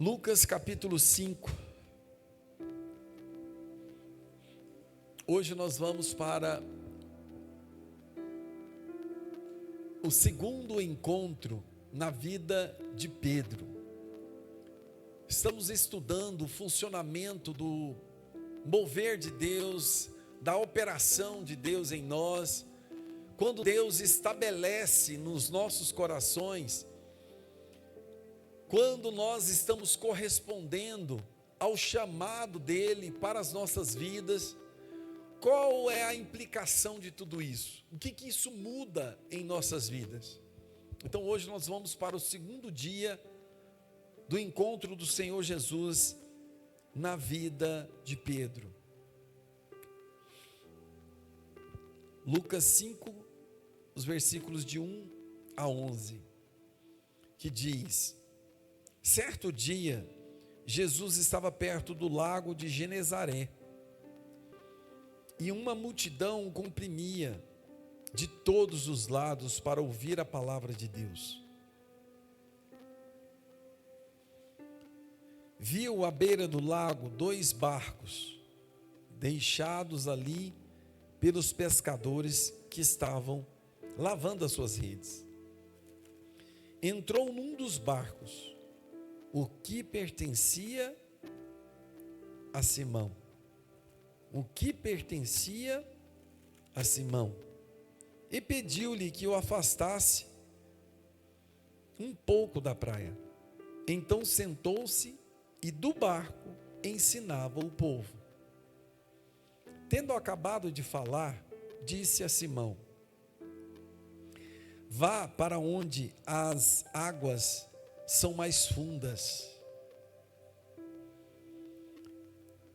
Lucas capítulo 5. Hoje nós vamos para o segundo encontro na vida de Pedro. Estamos estudando o funcionamento do mover de Deus, da operação de Deus em nós, quando Deus estabelece nos nossos corações, quando nós estamos correspondendo ao chamado dele para as nossas vidas. Qual é a implicação de tudo isso? O que isso muda em nossas vidas? Então hoje nós vamos para o segundo dia do encontro do Senhor Jesus na vida de Pedro. Lucas 5, os versículos de 1 a 11, que diz: certo dia, Jesus estava perto do lago de Genezaré, e uma multidão o comprimia de todos os lados para ouvir a palavra de Deus. Viu à beira do lago 2 barcos, deixados ali pelos pescadores que estavam lavando as suas redes. Entrou num dos barcos, o que pertencia a Simão. E pediu-lhe que o afastasse um pouco da praia. Então sentou-se e do barco ensinava o povo. Tendo acabado de falar, disse a Simão: vá para onde as águas são mais fundas,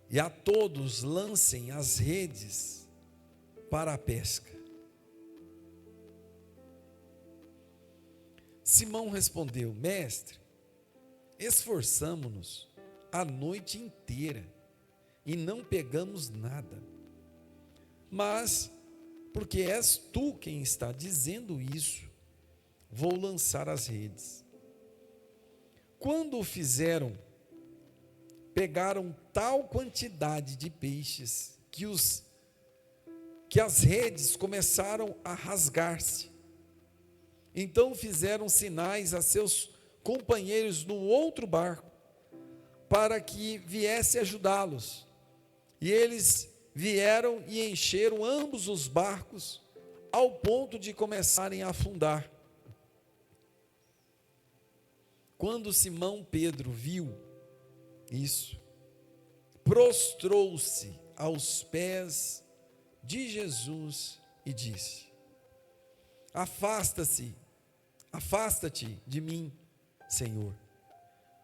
e a todos lancem as redes para a pesca. Simão respondeu: mestre, esforçamo-nos a noite inteira e não pegamos nada. Mas, porque és tu quem está dizendo isso, vou lançar as redes. Quando o fizeram, pegaram tal quantidade de peixes que as redes começaram a rasgar-se. Então fizeram sinais a seus companheiros no outro barco para que viesse ajudá-los. E eles vieram e encheram ambos os barcos ao ponto de começarem a afundar. Quando Simão Pedro viu isso, prostrou-se aos pés de Jesus e disse: afasta-te de mim, Senhor,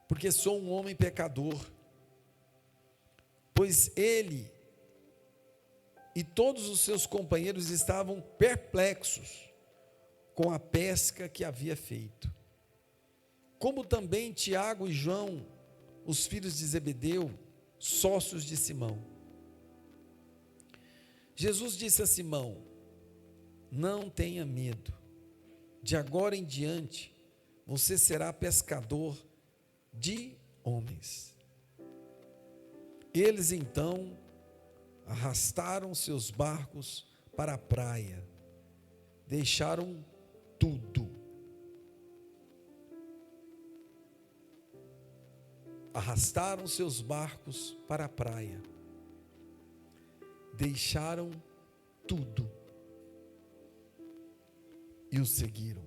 porque sou um homem pecador. Pois ele e todos os seus companheiros estavam perplexos com a pesca que havia feito, como também Tiago e João, os filhos de Zebedeu, sócios de Simão. Jesus disse a Simão: não tenha medo, de agora em diante você será pescador de homens. Eles então arrastaram seus barcos para a praia, deixaram tudo. Arrastaram seus barcos para a praia, deixaram tudo e o seguiram.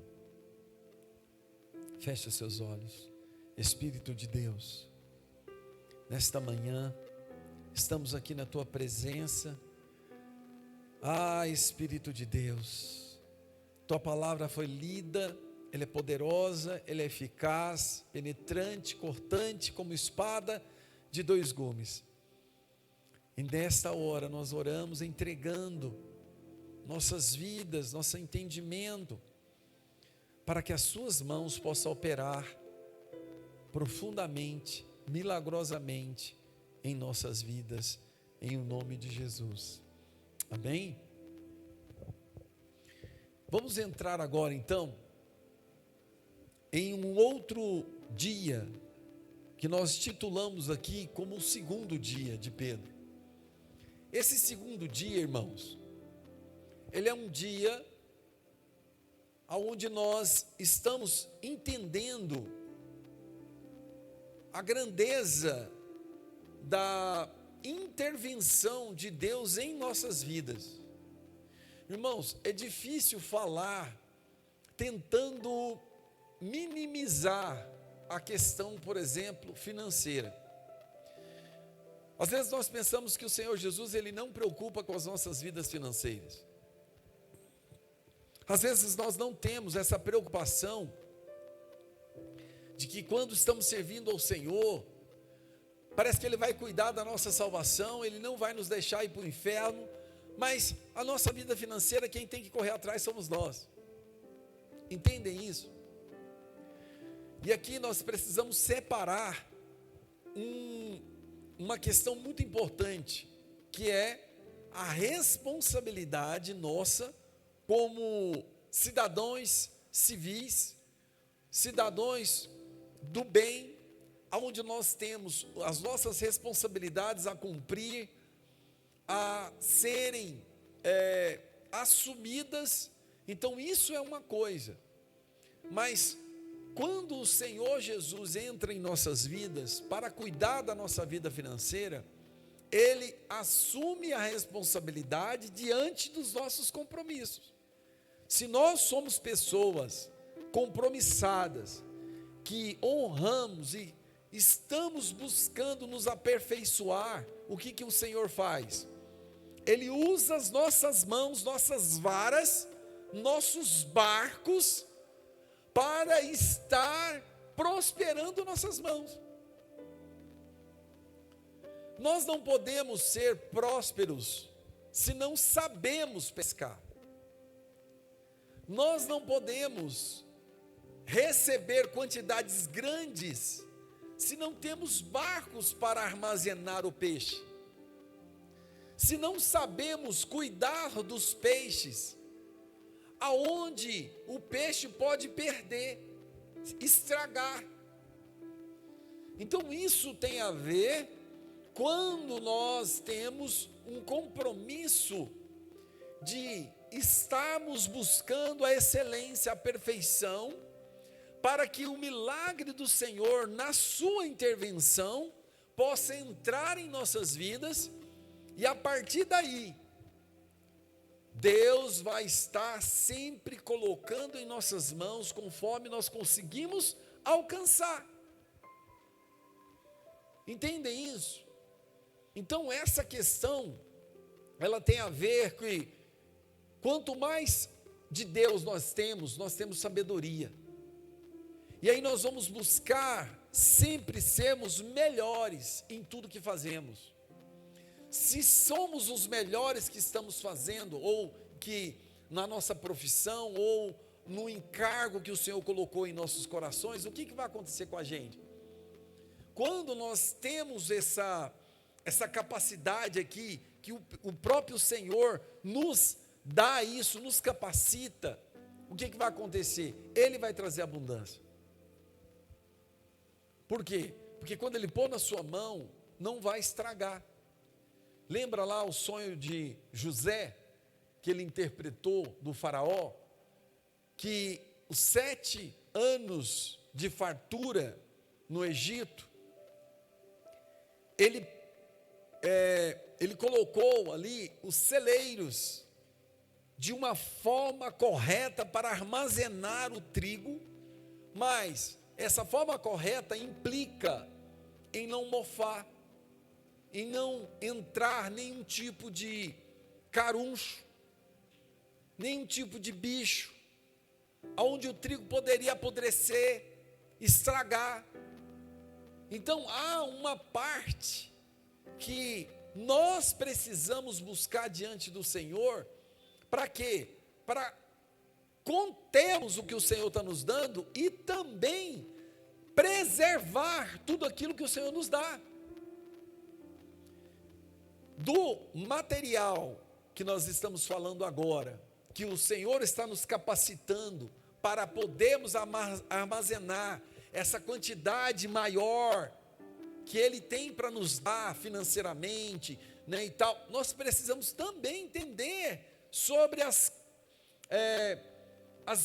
Feche os seus olhos. Espírito de Deus, nesta manhã estamos aqui na tua presença. Espírito de Deus, tua palavra foi lida, ela é poderosa, ela é eficaz, penetrante, cortante, como espada de 2 gumes. E nesta hora nós oramos entregando nossas vidas, nosso entendimento, para que as suas mãos possam operar profundamente, milagrosamente em nossas vidas, em o nome de Jesus. Amém? Vamos entrar agora então em um outro dia que nós titulamos aqui como o segundo dia de Pedro. Esse segundo dia, irmãos, ele é um dia onde nós estamos entendendo a grandeza da intervenção de Deus em nossas vidas. Irmãos, é difícil falar tentando minimizar a questão, por exemplo, financeira. Às vezes nós pensamos que o Senhor Jesus, Ele não preocupa com as nossas vidas financeiras. Às vezes nós não temos essa preocupação de que quando estamos servindo ao Senhor, parece que Ele vai cuidar da nossa salvação, Ele não vai nos deixar ir para o inferno, mas a nossa vida financeira, quem tem que correr atrás somos nós. Entendem isso? E aqui nós precisamos separar uma questão muito importante, que é a responsabilidade nossa como cidadãos civis, cidadãos do bem, onde nós temos as nossas responsabilidades a cumprir, a serem assumidas. Então isso é uma coisa, mas quando o Senhor Jesus entra em nossas vidas para cuidar da nossa vida financeira, Ele assume a responsabilidade diante dos nossos compromissos. Se nós somos pessoas compromissadas, que honramos e estamos buscando nos aperfeiçoar, o que o Senhor faz? Ele usa as nossas mãos, nossas varas, nossos barcos, para estar prosperando nossas mãos. Nós não podemos ser prósperos se não sabemos pescar. Nós não podemos receber quantidades grandes se não temos barcos para armazenar o peixe. Se não sabemos cuidar dos peixes, aonde o peixe pode perder, estragar. Então isso tem a ver quando nós temos um compromisso de estarmos buscando a excelência, a perfeição, para que o milagre do Senhor, na sua intervenção, possa entrar em nossas vidas, e a partir daí, Deus vai estar sempre colocando em nossas mãos, conforme nós conseguimos alcançar. Entendem isso? Então essa questão, ela tem a ver com, quanto mais de Deus nós temos sabedoria. E aí nós vamos buscar sempre sermos melhores em tudo que fazemos. Se somos os melhores que estamos fazendo, ou que na nossa profissão, ou no encargo que o Senhor colocou em nossos corações, o que vai acontecer com a gente? Quando nós temos essa capacidade aqui, que o próprio Senhor nos dá isso, nos capacita, o que vai acontecer? Ele vai trazer abundância. Por quê? Porque quando Ele pôr na sua mão, não vai estragar. Lembra lá o sonho de José, que ele interpretou do faraó, que os 7 anos de fartura no Egito, ele colocou ali os celeiros de uma forma correta para armazenar o trigo, mas essa forma correta implica em não mofar, em não entrar nenhum tipo de caruncho, nenhum tipo de bicho, onde o trigo poderia apodrecer, estragar. Então há uma parte que nós precisamos buscar diante do Senhor, para quê? Para contermos o que o Senhor está nos dando e também preservar tudo aquilo que o Senhor nos dá. Do material que nós estamos falando agora, que o Senhor está nos capacitando para podermos armazenar essa quantidade maior que Ele tem para nos dar financeiramente, né, e tal, nós precisamos também entender sobre as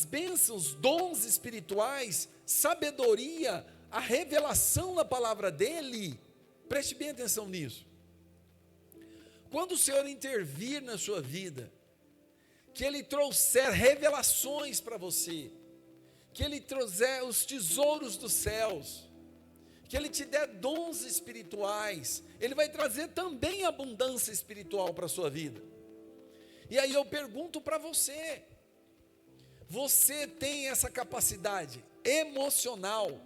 bênçãos, dons espirituais, sabedoria, a revelação da palavra dEle. Preste bem atenção nisso. Quando o Senhor intervir na sua vida, que Ele trouxer revelações para você, que Ele trouxer os tesouros dos céus, que Ele te der dons espirituais, Ele vai trazer também abundância espiritual para a sua vida. E aí eu pergunto para você, você tem essa capacidade emocional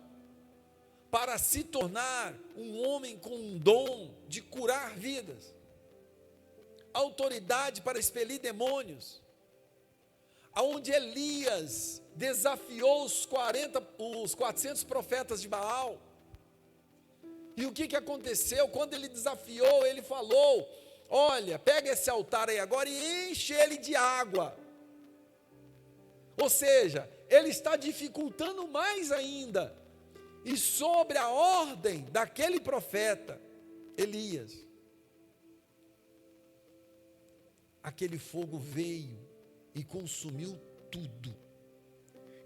para se tornar um homem com um dom de curar vidas, autoridade para expelir demônios, aonde Elias desafiou os 400 profetas de Baal? E o que aconteceu? Quando ele desafiou, ele falou: olha, pega esse altar aí agora e enche ele de água. Ou seja, ele está dificultando mais ainda. E sobre a ordem daquele profeta, Elias, aquele fogo veio e consumiu tudo.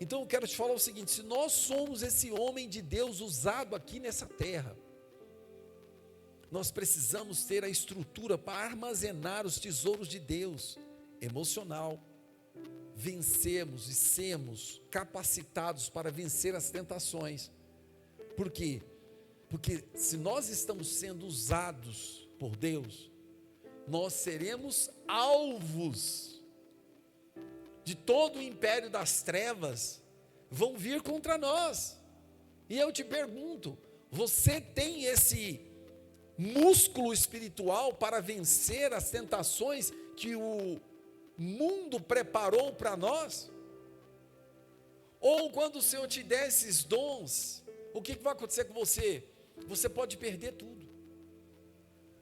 Então eu quero te falar o seguinte: se nós somos esse homem de Deus usado aqui nessa terra, nós precisamos ter a estrutura para armazenar os tesouros de Deus, emocional, vencermos e sermos capacitados para vencer as tentações. Por quê? Porque se nós estamos sendo usados por Deus, nós seremos alvos de todo o império das trevas, vão vir contra nós. E eu te pergunto, você tem esse músculo espiritual para vencer as tentações que o mundo preparou para nós? Ou quando o Senhor te der esses dons, o que vai acontecer com você? Você pode perder tudo.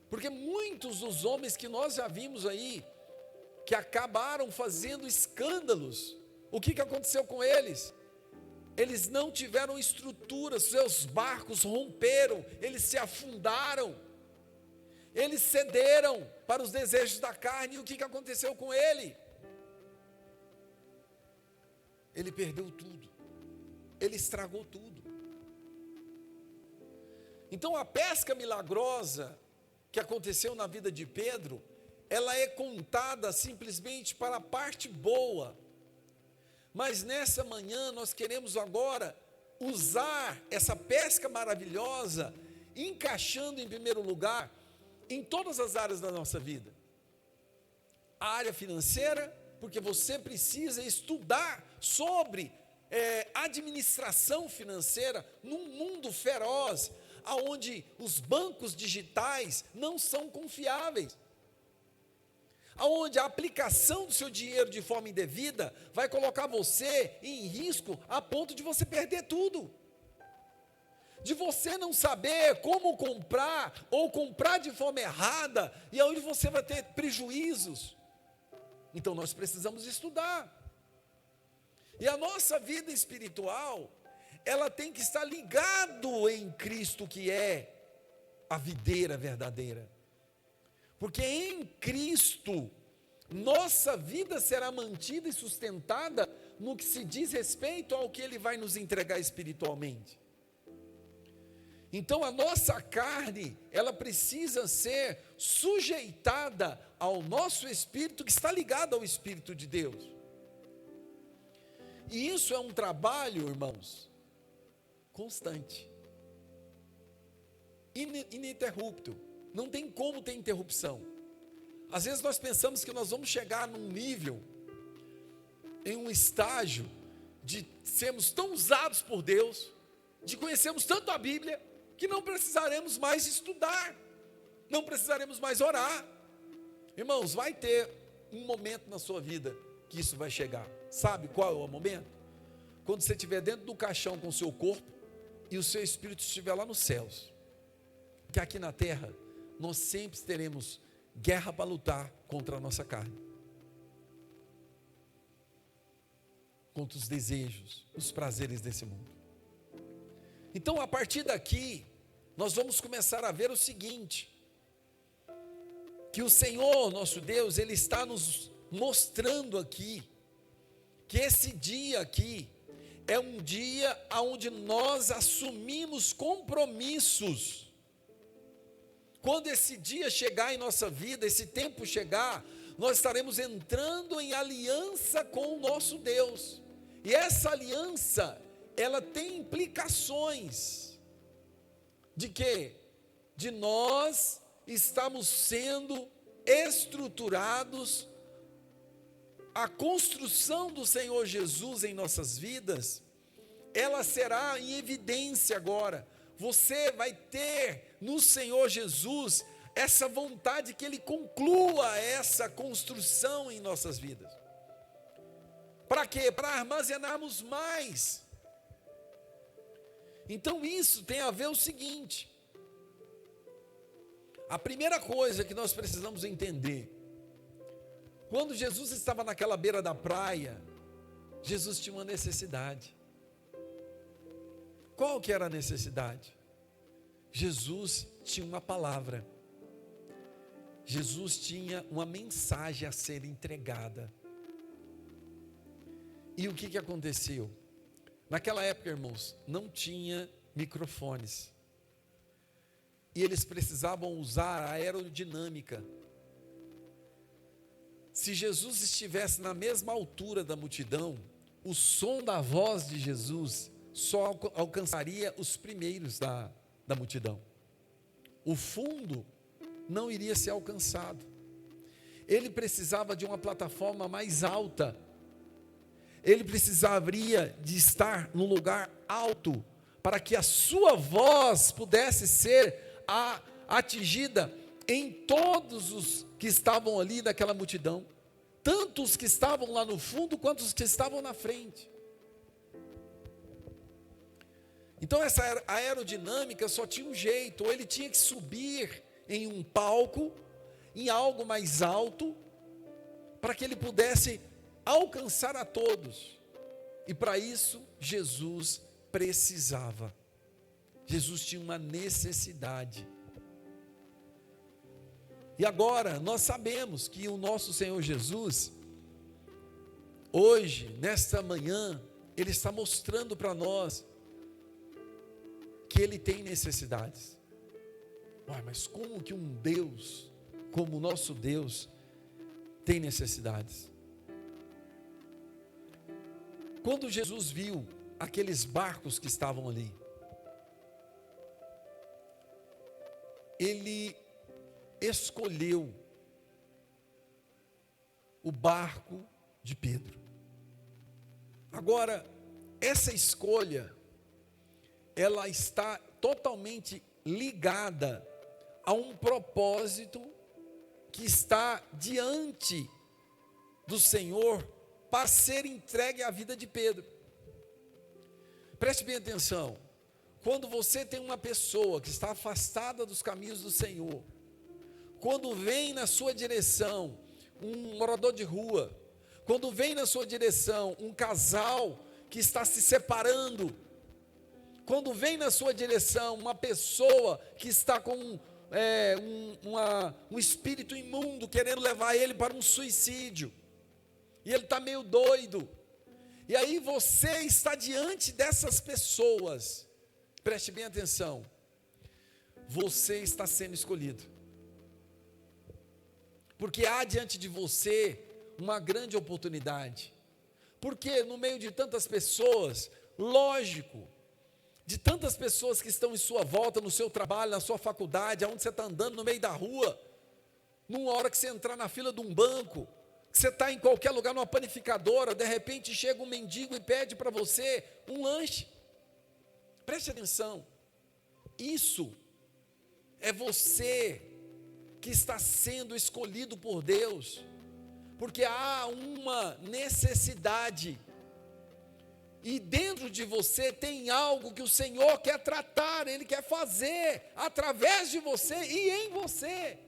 Porque muitos dos homens que nós já vimos aí, que acabaram fazendo escândalos, o que aconteceu com eles? Eles não tiveram estrutura, seus barcos romperam, eles se afundaram, eles cederam para os desejos da carne. E o que aconteceu com ele? Ele perdeu tudo, ele estragou tudo. Então a pesca milagrosa que aconteceu na vida de Pedro, ela é contada simplesmente para a parte boa. Mas nessa manhã nós queremos agora usar essa pesca maravilhosa, encaixando em primeiro lugar em todas as áreas da nossa vida. A área financeira, porque você precisa estudar sobre administração financeira num mundo feroz, aonde os bancos digitais não são confiáveis, aonde a aplicação do seu dinheiro de forma indevida vai colocar você em risco a ponto de você perder tudo, de você não saber como comprar, ou comprar de forma errada, e aonde você vai ter prejuízos. Então nós precisamos estudar, e a nossa vida espiritual, ela tem que estar ligado em Cristo, que é a videira verdadeira. Porque em Cristo, nossa vida será mantida e sustentada no que se diz respeito ao que Ele vai nos entregar espiritualmente. Então a nossa carne, ela precisa ser sujeitada ao nosso espírito, que está ligado ao Espírito de Deus. E isso é um trabalho, irmãos, constante, ininterrupto. Não tem como ter interrupção. Às vezes nós pensamos que nós vamos chegar num nível, em um estágio, de sermos tão usados por Deus, de conhecermos tanto a Bíblia, que não precisaremos mais estudar, não precisaremos mais orar. Irmãos, vai ter um momento na sua vida que isso vai chegar. Sabe qual é o momento? Quando você estiver dentro do caixão com o seu corpo e o seu espírito estiver lá nos céus. Porque aqui na terra nós sempre teremos guerra para lutar contra a nossa carne, contra os desejos, os prazeres desse mundo. Então a partir daqui nós vamos começar a ver o seguinte: que o Senhor, nosso Deus, Ele está nos mostrando aqui, que esse dia aqui é um dia onde nós assumimos compromissos. Quando esse dia chegar em nossa vida, esse tempo chegar, nós estaremos entrando em aliança com o nosso Deus. E essa aliança, ela tem implicações de quê? De nós estamos sendo estruturados, a construção do Senhor Jesus em nossas vidas, ela será em evidência agora. Você vai ter no Senhor Jesus essa vontade que Ele conclua essa construção em nossas vidas. Para quê? Para armazenarmos mais. Então isso tem a ver o seguinte: a primeira coisa que nós precisamos entender, quando Jesus estava naquela beira da praia, Jesus tinha uma necessidade. Qual que era a necessidade? Jesus tinha uma palavra. Jesus tinha uma mensagem a ser entregada. E o que aconteceu? Naquela época, irmãos, não tinha microfones. E eles precisavam usar a aerodinâmica. Se Jesus estivesse na mesma altura da multidão, o som da voz de Jesus só alcançaria os primeiros da multidão. O fundo não iria ser alcançado. Ele precisava de uma plataforma mais alta. Ele precisaria de estar num lugar alto, para que a sua voz pudesse ser atingida em todos os que estavam ali daquela multidão, tanto os que estavam lá no fundo, quanto os que estavam na frente. Então essa aerodinâmica só tinha um jeito: ou ele tinha que subir em um palco, em algo mais alto, para que ele pudesse alcançar a todos. E para isso Jesus precisava. Jesus tinha uma necessidade. E agora nós sabemos que o nosso Senhor Jesus, hoje, nesta manhã, Ele está mostrando para nós que Ele tem necessidades. Mas como que um Deus, como o nosso Deus, tem necessidades? Quando Jesus viu aqueles barcos que estavam ali, Ele escolheu o barco de Pedro. Agora, essa escolha, ela está totalmente ligada a um propósito que está diante do Senhor para ser entregue à vida de Pedro. Preste bem atenção. Quando você tem uma pessoa que está afastada dos caminhos do Senhor, quando vem na sua direção um morador de rua, quando vem na sua direção um casal que está se separando, quando vem na sua direção uma pessoa que está com um espírito imundo querendo levar ele para um suicídio, e ele está meio doido, e aí você está diante dessas pessoas, preste bem atenção, você está sendo escolhido, porque há diante de você uma grande oportunidade, porque no meio de tantas pessoas, lógico, de tantas pessoas que estão em sua volta, no seu trabalho, na sua faculdade, aonde você está andando no meio da rua, numa hora que você entrar na fila de um banco, que você está em qualquer lugar, numa panificadora, de repente chega um mendigo e pede para você um lanche. Preste atenção, isso é você que está sendo escolhido por Deus, porque há uma necessidade, e dentro de você tem algo que o Senhor quer tratar, Ele quer fazer através de você e em você.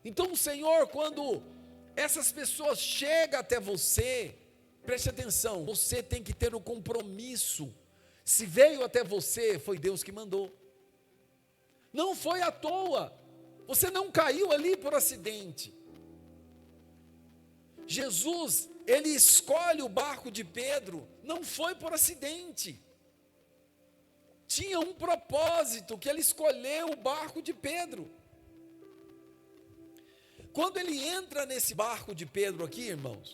Então o Senhor, quando essas pessoas chegam até você, preste atenção, você tem que ter um compromisso. Se veio até você, foi Deus que mandou. Não foi à toa. Você não caiu ali por acidente. Jesus, ele escolhe o barco de Pedro, não foi por acidente. Tinha um propósito que ele escolheu o barco de Pedro. Quando ele entra nesse barco de Pedro aqui, irmãos,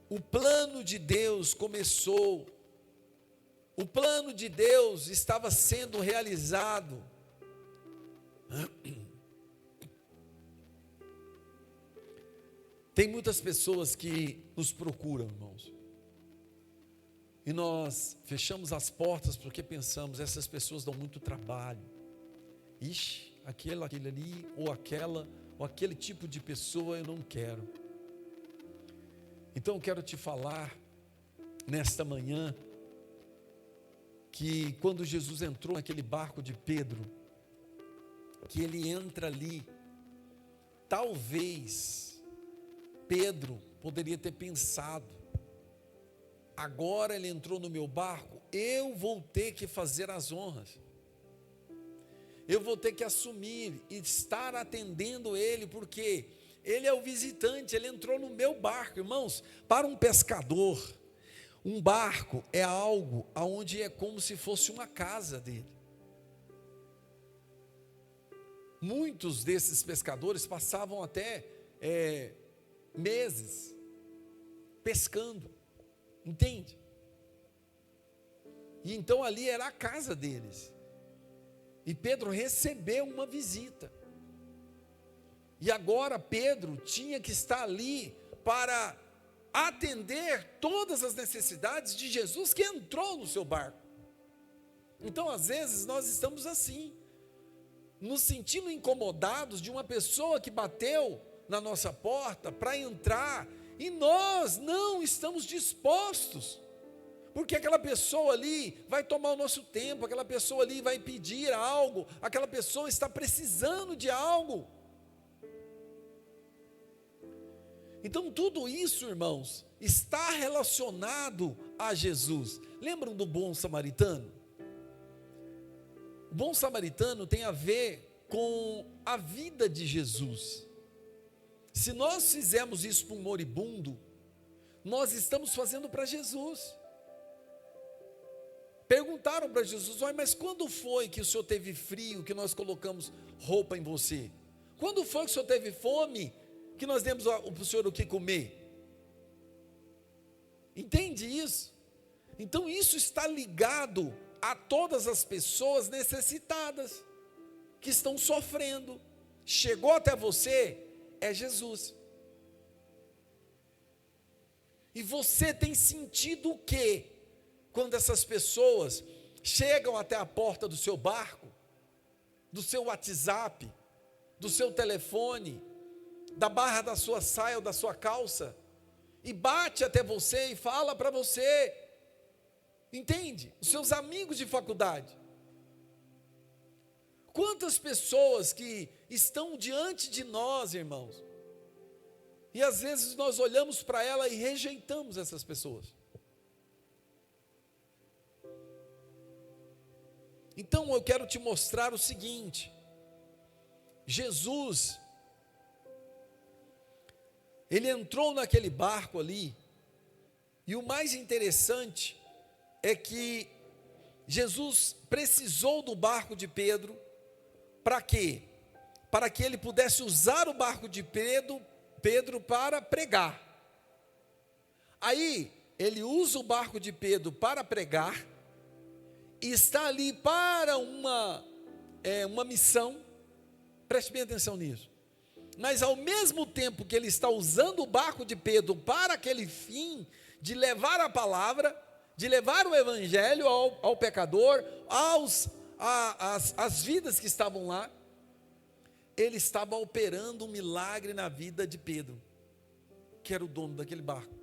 o plano de Deus começou. O plano de Deus estava sendo realizado. Tem muitas pessoas que nos procuram, irmãos, e nós fechamos as portas porque pensamos, essas pessoas dão muito trabalho. Ixi, aquele ali, ou aquele tipo de pessoa eu não quero. Então eu quero te falar, nesta manhã, que quando Jesus entrou naquele barco de Pedro, que ele entra ali, talvez Pedro poderia ter pensado, agora ele entrou no meu barco, eu vou ter que fazer as honras, eu vou ter que assumir e estar atendendo ele, porque ele é o visitante, ele entrou no meu barco. Irmãos, para um pescador, um barco é algo onde é como se fosse uma casa dele. Muitos desses pescadores passavam até meses pescando, entende? E então ali era a casa deles. E Pedro recebeu uma visita. E agora Pedro tinha que estar ali para atender todas as necessidades de Jesus que entrou no seu barco. Então, às vezes, nós estamos assim, nos sentindo incomodados de uma pessoa que bateu na nossa porta para entrar, e nós não estamos dispostos, porque aquela pessoa ali vai tomar o nosso tempo, aquela pessoa ali vai pedir algo, aquela pessoa está precisando de algo. Então tudo isso, irmãos, está relacionado a Jesus. Lembram do bom samaritano? O bom samaritano tem a ver com a vida de Jesus. Se nós fizermos isso para um moribundo, nós estamos fazendo para Jesus. Perguntaram para Jesus, olha, mas quando foi que o senhor teve frio, que nós colocamos roupa em você? Quando foi que o senhor teve fome, que nós demos para o senhor o que comer? Entende isso? Então isso está ligado a todas as pessoas necessitadas, que estão sofrendo. Chegou até você, é Jesus. E você tem sentido o quê? Quando essas pessoas chegam até a porta do seu barco, do seu WhatsApp, do seu telefone, da barra da sua saia ou da sua calça, e bate até você e fala para você, entende? Os seus amigos de faculdade. Quantas pessoas que estão diante de nós, irmãos, e às vezes nós olhamos para ela e rejeitamos essas pessoas. Então eu quero te mostrar o seguinte: Jesus, ele entrou naquele barco ali, e o mais interessante é que Jesus precisou do barco de Pedro, para quê? Para que ele pudesse usar o barco de Pedro para pregar. Aí, ele usa o barco de Pedro para pregar, e está ali para uma missão, preste bem atenção nisso. Mas ao mesmo tempo que ele está usando o barco de Pedro para aquele fim, de levar a palavra, de levar o evangelho ao pecador, às vidas que estavam lá, ele estava operando um milagre na vida de Pedro, que era o dono daquele barco.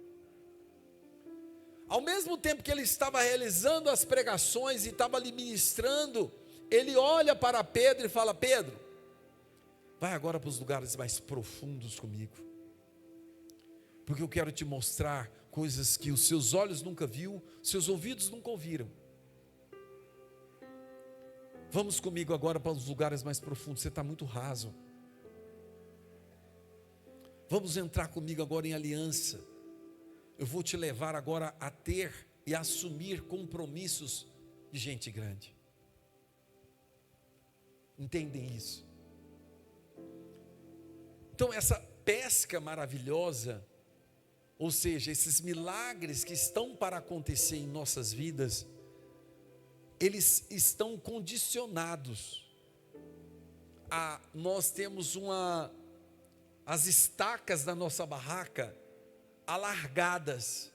Ao mesmo tempo que ele estava realizando as pregações e estava ali ministrando, ele olha para Pedro e fala: Pedro, vai agora para os lugares mais profundos comigo, porque eu quero te mostrar coisas que os seus olhos nunca viu, seus ouvidos nunca ouviram. Vamos comigo agora para os lugares mais profundos. Você está muito raso. Vamos entrar comigo agora em aliança. Eu vou te levar agora a ter e assumir compromissos de gente grande. Entendem isso? Então essa pesca maravilhosa, ou seja, esses milagres que estão para acontecer em nossas vidas, eles estão condicionados a nós temos as estacas da nossa barraca alargadas.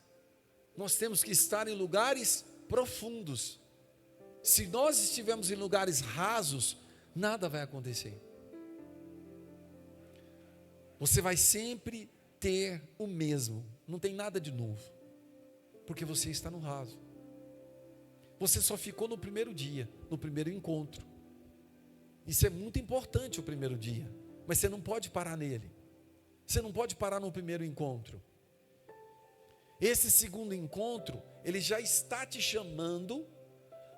Nós temos que estar em lugares profundos. Se nós estivermos em lugares rasos, nada vai acontecer. Você vai sempre ter o mesmo, não tem nada de novo, porque você está no raso. Você só ficou no primeiro dia, no primeiro encontro. Isso é muito importante, o primeiro dia, mas você não pode parar nele. Você não pode parar no primeiro encontro. Esse segundo encontro, ele já está te chamando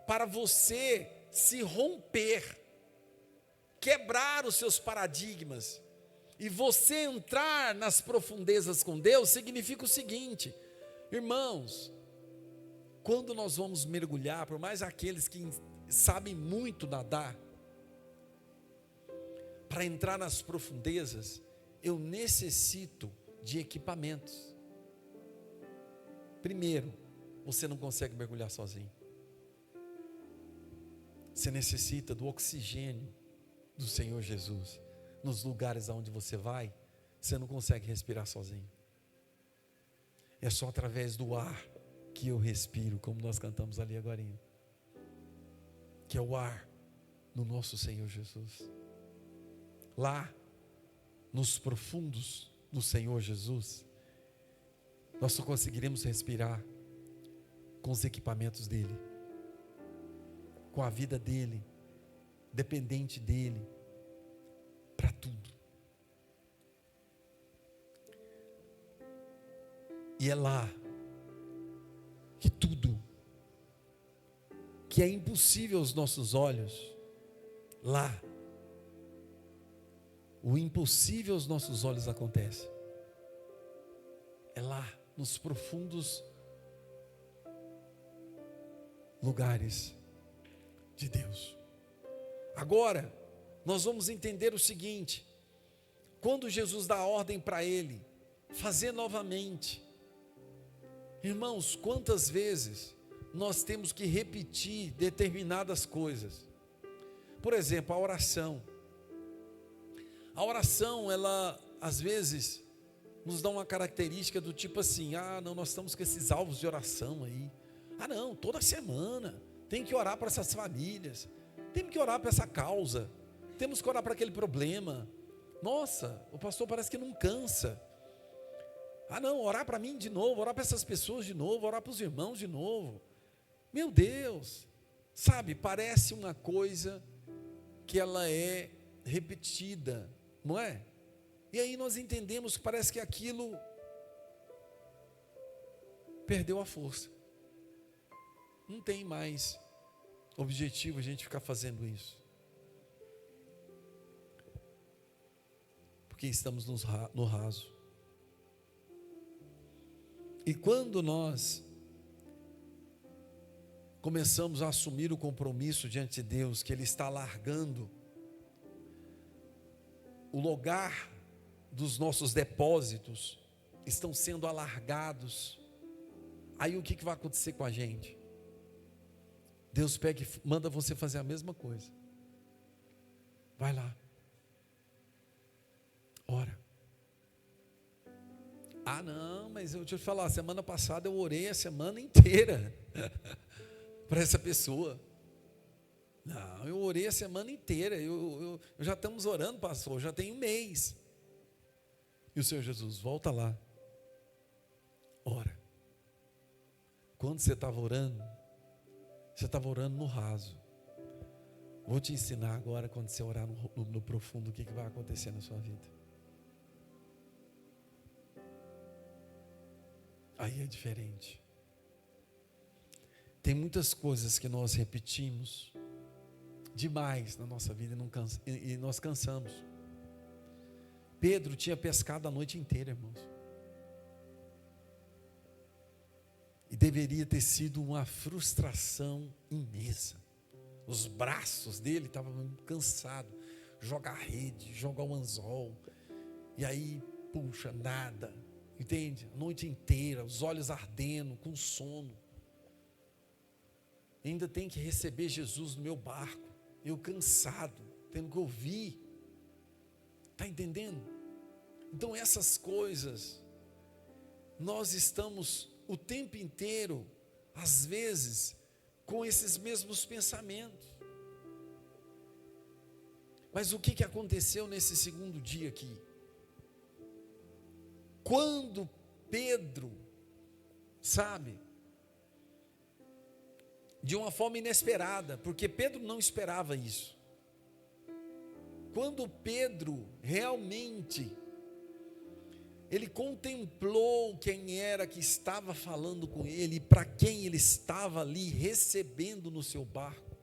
para você se romper, quebrar os seus paradigmas. E você entrar nas profundezas com Deus significa o seguinte, irmãos, quando nós vamos mergulhar, por mais aqueles que sabem muito nadar, para entrar nas profundezas, eu necessito de equipamentos. Primeiro, você não consegue mergulhar sozinho. Você necessita do oxigênio do Senhor Jesus. Nos lugares aonde você vai, você não consegue respirar sozinho. É só através do ar que eu respiro, como nós cantamos ali agorinha. Que é o ar no nosso Senhor Jesus. Lá, nos profundos do Senhor Jesus, nós só conseguiremos respirar com os equipamentos dele, com a vida dele, dependente dele, para tudo. E é lá que tudo que é impossível aos nossos olhos, lá, o impossível aos nossos olhos acontece. É lá, nos profundos lugares de Deus. Agora, nós vamos entender o seguinte: quando Jesus dá a ordem para ele fazer novamente, irmãos, quantas vezes nós temos que repetir determinadas coisas? Por exemplo, a oração. A oração, ela às vezes nos dá uma característica do tipo assim: ah, não, nós estamos com esses alvos de oração aí. Ah, não, toda semana tem que orar para essas famílias, temos que orar para essa causa, temos que orar para aquele problema. Nossa, o pastor parece que não cansa. Ah, não, orar para mim de novo, orar para essas pessoas de novo, orar para os irmãos de novo. Meu Deus, sabe, parece uma coisa que ela é repetida, não é? E aí nós entendemos que parece que aquilo perdeu a força. Não tem mais objetivo a gente ficar fazendo isso. Porque estamos no raso. E quando nós começamos a assumir o compromisso diante de Deus, que Ele está largando o lugar dos nossos depósitos, estão sendo alargados, aí o que vai acontecer com a gente? Deus pega e manda você fazer a mesma coisa. Vai lá, ora. Ah, não, mas deixa eu te falar, semana passada eu orei a semana inteira para essa pessoa. Não, eu orei a semana inteira, eu já estamos orando, pastor, já tem um mês. E o Senhor Jesus, volta lá, ora. Quando você estava orando no raso. Vou te ensinar agora, quando você orar no profundo, o que vai acontecer na sua vida. Aí é diferente. Tem muitas coisas que nós repetimos demais na nossa vida e nós cansamos. Pedro tinha pescado a noite inteira, irmãos. E deveria ter sido uma frustração imensa. Os braços dele estavam cansados. Jogar rede, jogar o anzol. E aí, puxa, nada. Entende? A noite inteira, os olhos ardendo, com sono. Ainda tem que receber Jesus no meu barco. Eu cansado, tendo que ouvir. Está entendendo? Então essas coisas, nós estamos o tempo inteiro, às vezes, com esses mesmos pensamentos. Mas o que aconteceu nesse segundo dia aqui? Quando Pedro, sabe, de uma forma inesperada, porque Pedro não esperava isso. Quando Pedro realmente, ele contemplou quem era que estava falando com ele, para quem ele estava ali recebendo no seu barco,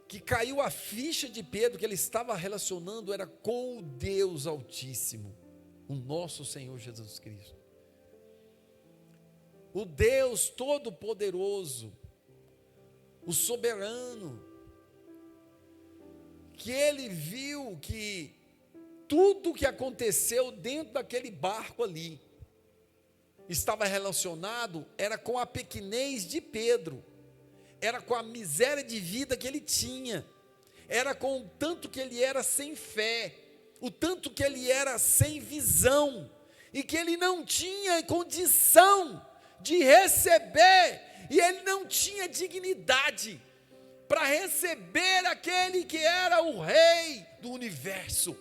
que caiu a ficha de Pedro, que ele estava relacionando era com o Deus Altíssimo, o nosso Senhor Jesus Cristo. O Deus Todo-Poderoso, o soberano, que ele viu que tudo que aconteceu dentro daquele barco ali, estava relacionado, era com a pequenez de Pedro, era com a miséria de vida que ele tinha, era com o tanto que ele era sem fé, o tanto que ele era sem visão, e que ele não tinha condição de receber, e ele não tinha dignidade para receber aquele que era o rei do universo.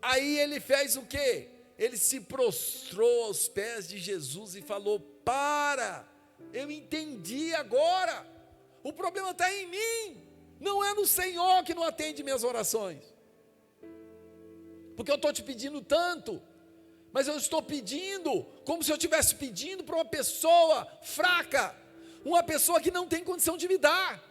Aí ele fez o quê? Ele se prostrou aos pés de Jesus e falou: para, eu entendi agora, o problema está em mim, não é no Senhor que não atende minhas orações, porque eu estou te pedindo tanto, mas eu estou pedindo como se eu estivesse pedindo para uma pessoa fraca, uma pessoa que não tem condição de me dar.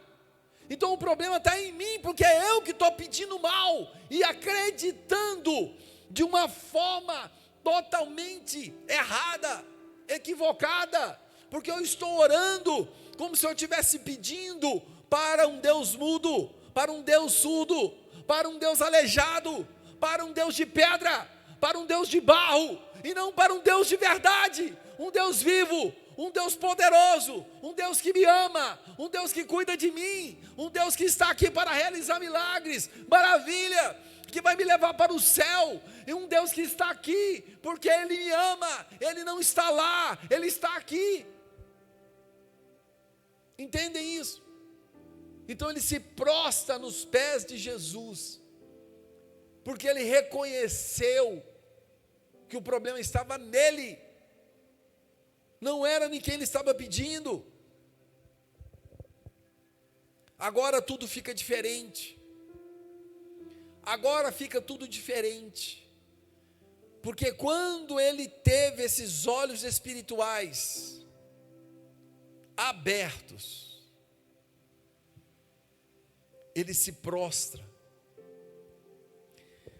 Então o problema está em mim, porque é eu que estou pedindo mal e acreditando de uma forma totalmente errada, equivocada, porque eu estou orando como se eu estivesse pedindo para um Deus mudo, para um Deus surdo, para um Deus aleijado, para um Deus de pedra, para um Deus de barro, e não para um Deus de verdade, um Deus vivo, um Deus poderoso, um Deus que me ama, um Deus que cuida de mim, um Deus que está aqui para realizar milagres, maravilha, que vai me levar para o céu, e um Deus que está aqui, porque Ele me ama, Ele não está lá, Ele está aqui. Entendem isso? Então ele se prostra nos pés de Jesus, porque ele reconheceu que o problema estava nele, não era em quem ele estava pedindo. Agora tudo fica diferente, agora fica tudo diferente, porque quando ele teve esses olhos espirituais abertos, ele se prostra,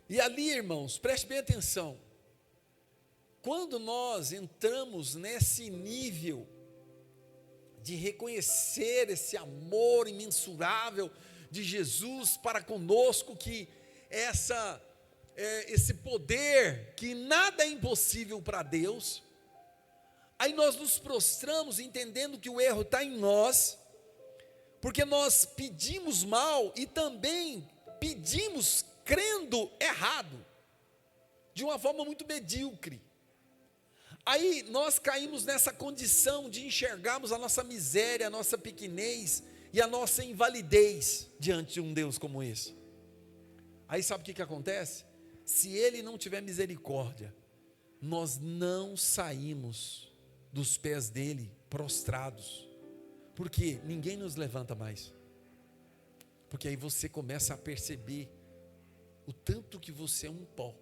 e ali, irmãos, preste bem atenção, quando nós entramos nesse nível de reconhecer esse amor imensurável de Jesus para conosco, que esse poder, que nada é impossível para Deus, aí nós nos prostramos entendendo que o erro está em nós, porque nós pedimos mal e também pedimos crendo errado, de uma forma muito medíocre. Aí nós caímos nessa condição de enxergarmos a nossa miséria, a nossa pequenez e a nossa invalidez diante de um Deus como esse. Aí sabe o que acontece? Se Ele não tiver misericórdia, nós não saímos dos pés dEle prostrados, porque ninguém nos levanta mais, porque aí você começa a perceber o tanto que você é um pó.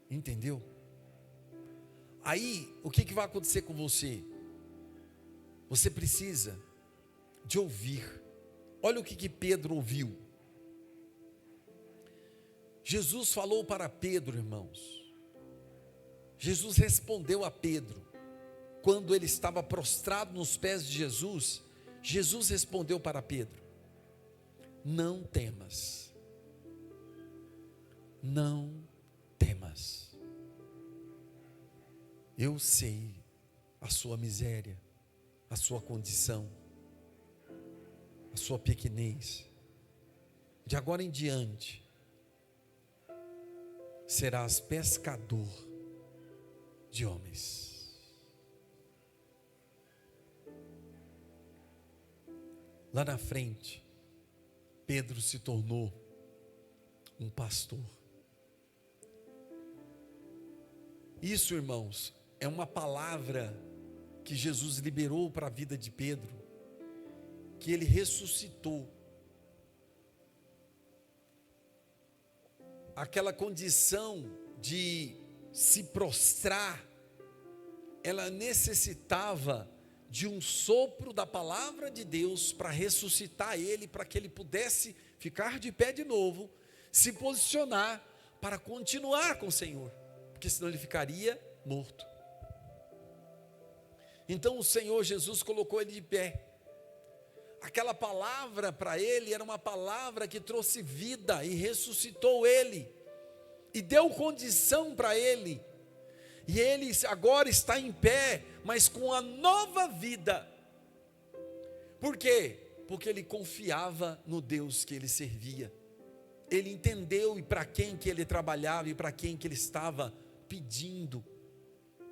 Entendeu? Aí, o que vai acontecer com você? Você precisa de ouvir. Olha o que Pedro ouviu. Jesus falou para Pedro, irmãos. Jesus respondeu a Pedro. Quando ele estava prostrado nos pés de Jesus, Jesus respondeu para Pedro: não temas. Não temas. Eu sei a sua miséria, a sua condição, a sua pequenez. De agora em diante, serás pescador de homens. Lá na frente, Pedro se tornou um pastor. Isso, irmãos, é uma palavra que Jesus liberou para a vida de Pedro, que ele ressuscitou. Aquela condição de se prostrar, ela necessitava de um sopro da palavra de Deus para ressuscitar ele, para que ele pudesse ficar de pé de novo, se posicionar para continuar com o Senhor, porque senão ele ficaria morto. Então o Senhor Jesus colocou ele de pé. Aquela palavra para ele era uma palavra que trouxe vida e ressuscitou ele, e deu condição para ele, e ele agora está em pé, mas com a nova vida. Por quê? Porque ele confiava no Deus que ele servia. Ele entendeu e para quem que ele trabalhava, e para quem que ele estava pedindo,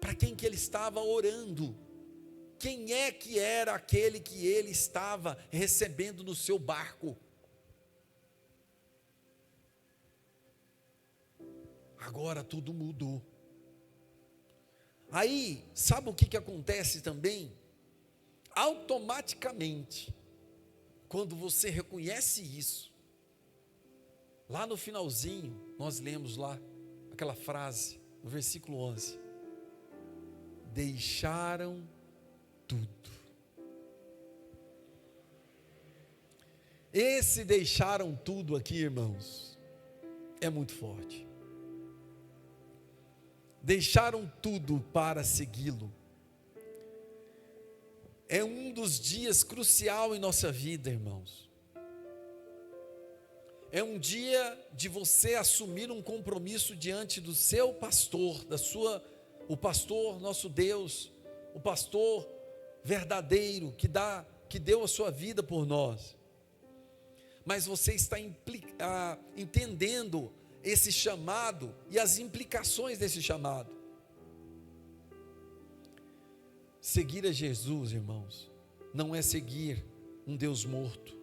para quem que ele estava orando. Quem é que era aquele que ele estava recebendo no seu barco? Agora tudo mudou. Aí, sabe o que acontece também? Automaticamente, quando você reconhece isso, lá no finalzinho, nós lemos lá aquela frase, no versículo 11: deixaram tudo. Esse deixaram tudo aqui, irmãos, é muito forte. Deixaram tudo para segui-lo. É um dos dias crucial em nossa vida, irmãos. É um dia de você assumir um compromisso diante do seu pastor, o pastor nosso Deus, o pastor verdadeiro que deu a sua vida por nós. Mas você está entendendo esse chamado e as implicações desse chamado. Seguir a Jesus, irmãos, não é seguir um Deus morto,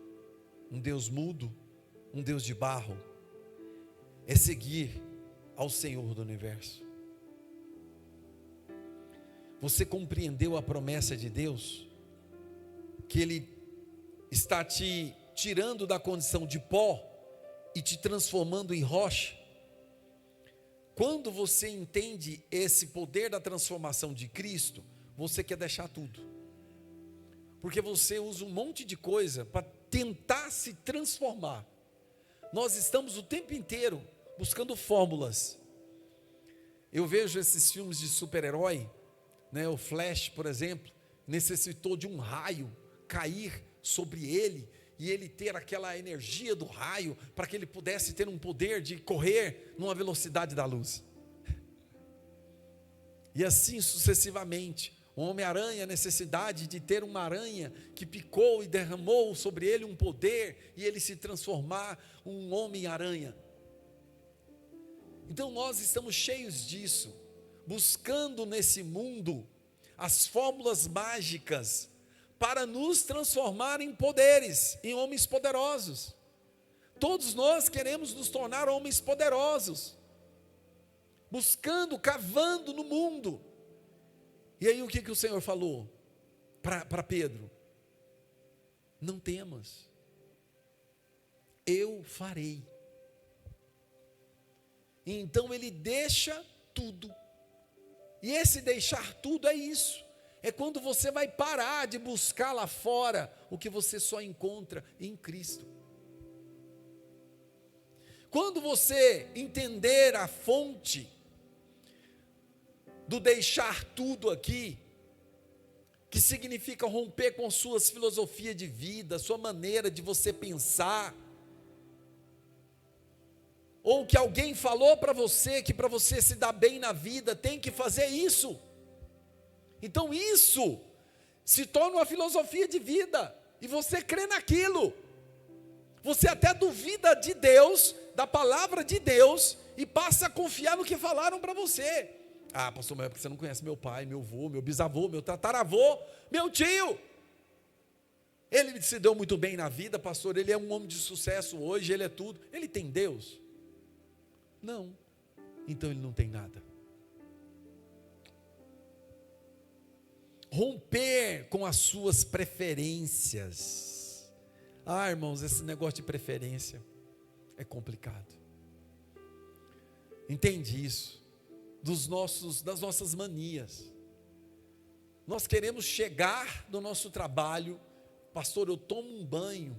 um Deus mudo, um Deus de barro. É seguir ao Senhor do universo. Você compreendeu a promessa de Deus? Que Ele está te tirando da condição de pó e te transformando em rocha. Quando você entende esse poder da transformação de Cristo, você quer deixar tudo, porque você usa um monte de coisa para tentar se transformar. Nós estamos o tempo inteiro buscando fórmulas. Eu vejo esses filmes de super-herói, né? O Flash, por exemplo, necessitou de um raio cair sobre ele, e ele ter aquela energia do raio, para que ele pudesse ter um poder de correr numa velocidade da luz. E assim sucessivamente. O Homem-Aranha, a necessidade de ter uma aranha que picou e derramou sobre ele um poder, e ele se transformar um Homem-Aranha. Então nós estamos cheios disso, buscando nesse mundo as fórmulas mágicas, para nos transformar em poderes, em homens poderosos. Todos nós queremos nos tornar homens poderosos, buscando, cavando no mundo. E aí o que o Senhor falou para Pedro? Não temas, eu farei. E então ele deixa tudo. E esse deixar tudo é isso. É quando você vai parar de buscar lá fora o que você só encontra em Cristo. Quando você entender a fonte do deixar tudo aqui, que significa romper com suas filosofias de vida, sua maneira de você pensar, ou que alguém falou para você que para você se dar bem na vida tem que fazer isso. Então isso se torna uma filosofia de vida, e você crê naquilo. Você até duvida de Deus, da palavra de Deus, e passa a confiar no que falaram para você. Ah, pastor, mas é porque você não conhece meu pai, meu avô, meu bisavô, meu tataravô, meu tio. Ele se deu muito bem na vida, pastor, ele é um homem de sucesso hoje, ele é tudo. Ele tem Deus? Não. Então ele não tem nada. Romper com as suas preferências. Ah, irmãos, esse negócio de preferência é complicado. Entende isso? Das nossas manias. Nós queremos chegar no nosso trabalho, pastor, eu tomo um banho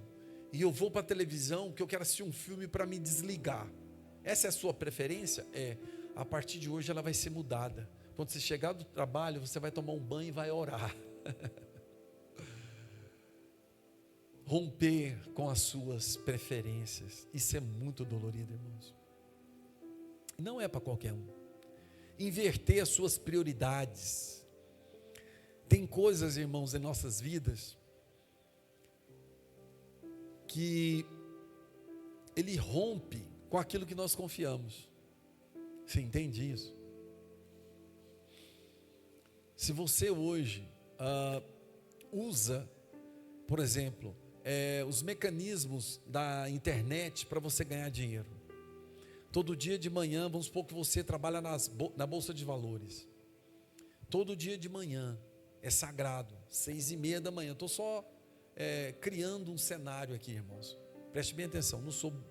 e eu vou para a televisão porque eu quero assistir um filme para me desligar. Essa é a sua preferência? É. A partir de hoje ela vai ser mudada. Quando você chegar do trabalho, você vai tomar um banho e vai orar. Romper com as suas preferências. Isso é muito dolorido, irmãos. Não é para qualquer um. Inverter as suas prioridades. Tem coisas, irmãos, em nossas vidas que ele rompe com aquilo que nós confiamos. Você entende isso? Se você hoje usa, por exemplo, os mecanismos da internet para você ganhar dinheiro. Todo dia de manhã, vamos supor que você trabalha na Bolsa de Valores. Todo dia de manhã, é sagrado, 6:30 da manhã. Estou só criando um cenário aqui, irmãos. Preste bem atenção,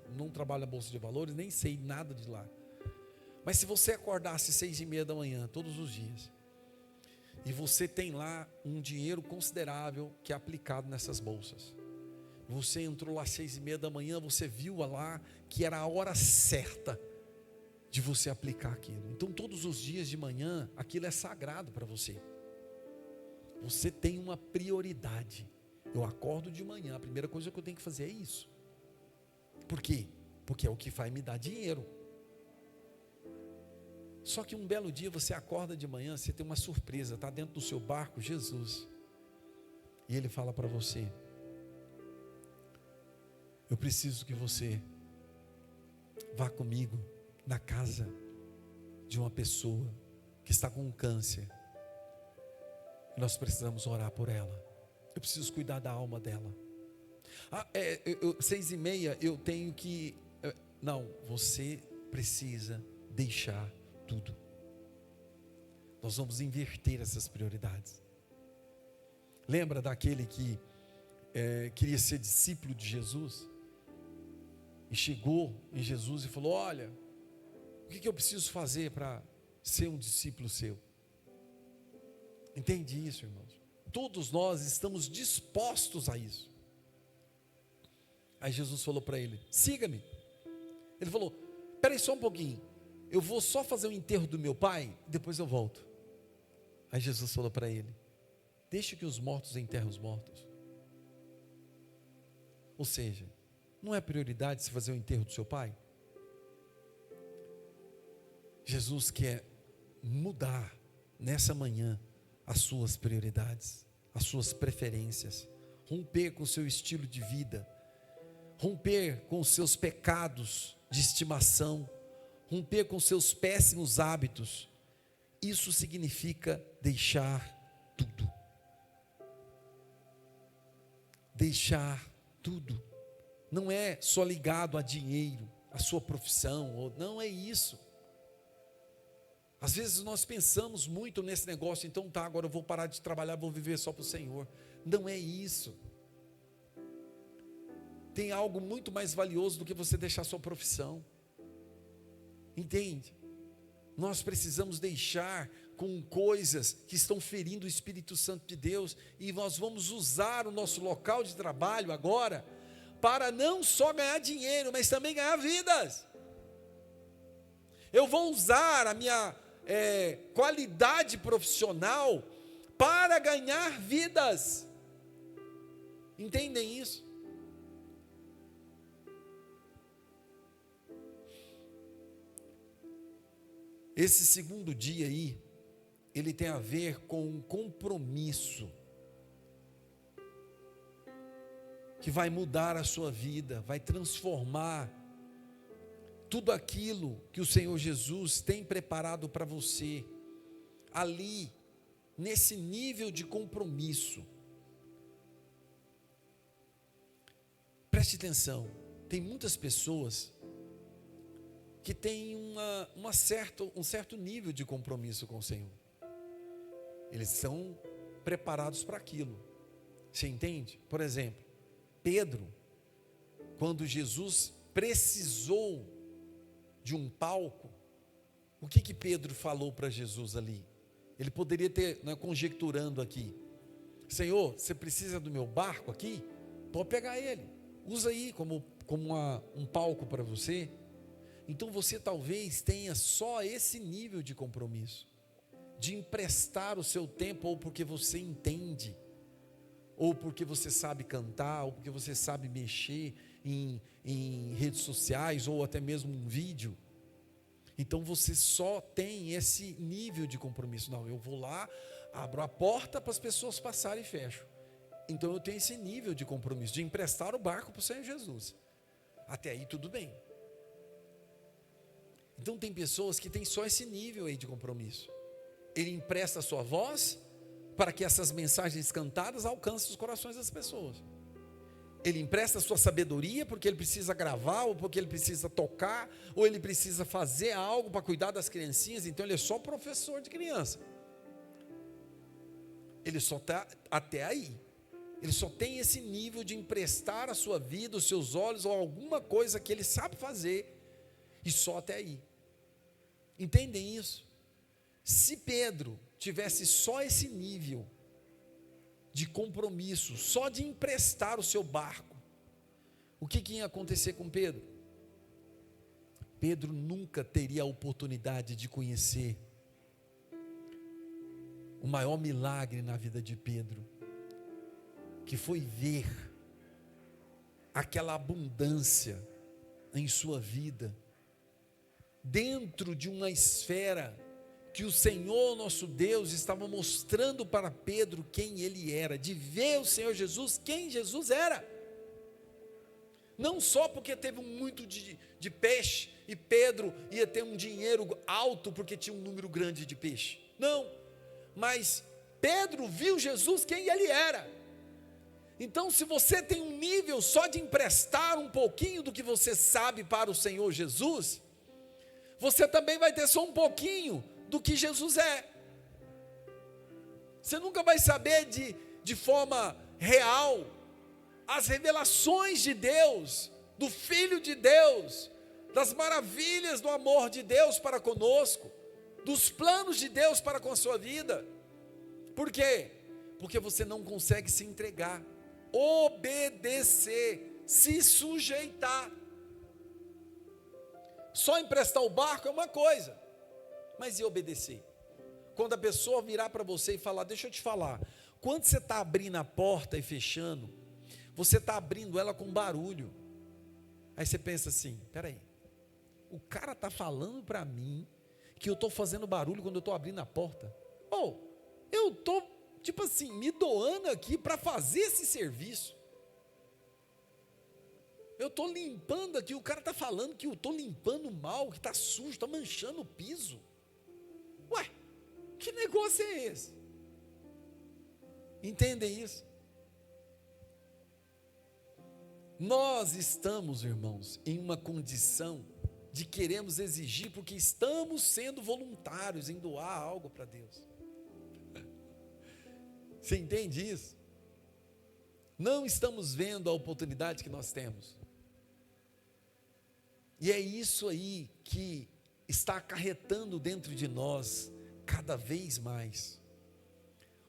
não trabalho na Bolsa de Valores, nem sei nada de lá. Mas se você acordasse 6:30 da manhã, todos os dias, e você tem lá um dinheiro considerável que é aplicado nessas bolsas. Você entrou lá às 6:30 da manhã, você viu lá que era a hora certa de você aplicar aquilo. Então todos os dias de manhã, aquilo é sagrado para você. Você tem uma prioridade. Eu acordo de manhã, a primeira coisa que eu tenho que fazer é isso. Por quê? Porque é o que vai me dar dinheiro. Só que um belo dia você acorda de manhã, você tem uma surpresa, está dentro do seu barco Jesus, e ele fala para você: eu preciso que você vá comigo na casa de uma pessoa que está com um câncer, nós precisamos orar por ela, eu preciso cuidar da alma dela. 6:30 eu tenho que, não, você precisa deixar tudo. Nós vamos inverter essas prioridades. Lembra daquele que queria ser discípulo de Jesus? E chegou em Jesus e falou: olha, o que eu preciso fazer para ser um discípulo seu? Entende isso, irmãos? Todos nós estamos dispostos a isso. Aí Jesus falou para ele: siga-me. Ele falou: espera aí só um pouquinho, eu vou só fazer o enterro do meu pai, depois eu volto. Aí Jesus falou para ele: deixe que os mortos enterrem os mortos. Ou seja, não é prioridade se fazer o enterro do seu pai? Jesus quer mudar nessa manhã as suas prioridades, as suas preferências, romper com o seu estilo de vida, romper com os seus pecados de estimação, romper com seus péssimos hábitos. Isso significa deixar tudo. Deixar tudo. Não é só ligado a dinheiro, a sua profissão, não é isso. Às vezes nós pensamos muito nesse negócio, então tá, agora eu vou parar de trabalhar, vou viver só para o Senhor. Não é isso. Tem algo muito mais valioso do que você deixar sua profissão. Entende? Nós precisamos deixar com coisas que estão ferindo o Espírito Santo de Deus, e nós vamos usar o nosso local de trabalho agora para não só ganhar dinheiro, mas também ganhar vidas. Eu vou usar a minha qualidade profissional para ganhar vidas. Entendem isso? Esse segundo dia aí, ele tem a ver com um compromisso que vai mudar a sua vida, vai transformar tudo aquilo que o Senhor Jesus tem preparado para você, ali, nesse nível de compromisso. Preste atenção, tem muitas pessoas que têm um certo nível de compromisso com o Senhor. Eles são preparados para aquilo. Você entende? Por exemplo, Pedro, quando Jesus precisou de um palco, o que Pedro falou para Jesus ali? Ele poderia ter, conjecturando aqui, Senhor, você precisa do meu barco aqui? Pode pegar ele, usa aí como um palco para você. Então você talvez tenha só esse nível de compromisso, de emprestar o seu tempo, ou porque você entende, ou porque você sabe cantar, ou porque você sabe mexer em redes sociais, ou até mesmo um vídeo. Então você só tem esse nível de compromisso. Não, eu vou lá, abro a porta para as pessoas passarem e fecho. Então eu tenho esse nível de compromisso, de emprestar o barco para o Senhor Jesus. Até aí tudo bem. Então tem pessoas que têm só esse nível aí de compromisso. Ele empresta a sua voz para que essas mensagens cantadas alcancem os corações das pessoas. Ele empresta a sua sabedoria porque ele precisa gravar, ou porque ele precisa tocar, ou ele precisa fazer algo para cuidar das criancinhas. Então ele é só professor de criança. Ele só está até aí. Ele só tem esse nível de emprestar a sua vida, os seus olhos, ou alguma coisa que ele sabe fazer, e só até aí. Entendem isso? Se Pedro tivesse só esse nível de compromisso, só de emprestar o seu barco, o que ia acontecer com Pedro? Pedro nunca teria a oportunidade de conhecer o maior milagre na vida de Pedro, que foi ver aquela abundância em sua vida, dentro de uma esfera que o Senhor nosso Deus estava mostrando para Pedro quem ele era, de ver o Senhor Jesus, quem Jesus era. Não só porque teve muito de peixe, e Pedro ia ter um dinheiro alto porque tinha um número grande de peixe. Não, mas Pedro viu Jesus quem ele era. Então, se você tem um nível só de emprestar um pouquinho do que você sabe para o Senhor Jesus, você também vai ter só um pouquinho do que Jesus é. Você nunca vai saber de forma real as revelações de Deus, do Filho de Deus, das maravilhas do amor de Deus para conosco, dos planos de Deus para com a sua vida. Por quê? Porque você não consegue se entregar, obedecer, se sujeitar. Só emprestar o barco é uma coisa, mas e obedecer? Quando a pessoa virar para você e falar, deixa eu te falar, quando você está abrindo a porta e fechando, você está abrindo ela com barulho. Aí você pensa assim, peraí, o cara está falando para mim que eu estou fazendo barulho quando eu estou abrindo a porta? Eu estou, tipo assim, me doando aqui para fazer esse serviço. Eu estou limpando aqui, o cara está falando que eu estou limpando mal, que está sujo, está manchando o piso. Ué, que negócio é esse? Entendem isso? Nós estamos, irmãos, em uma condição de queremos exigir, porque estamos sendo voluntários em doar algo para Deus. Você entende isso? Não estamos vendo a oportunidade que nós temos. E é isso aí que está acarretando dentro de nós cada vez mais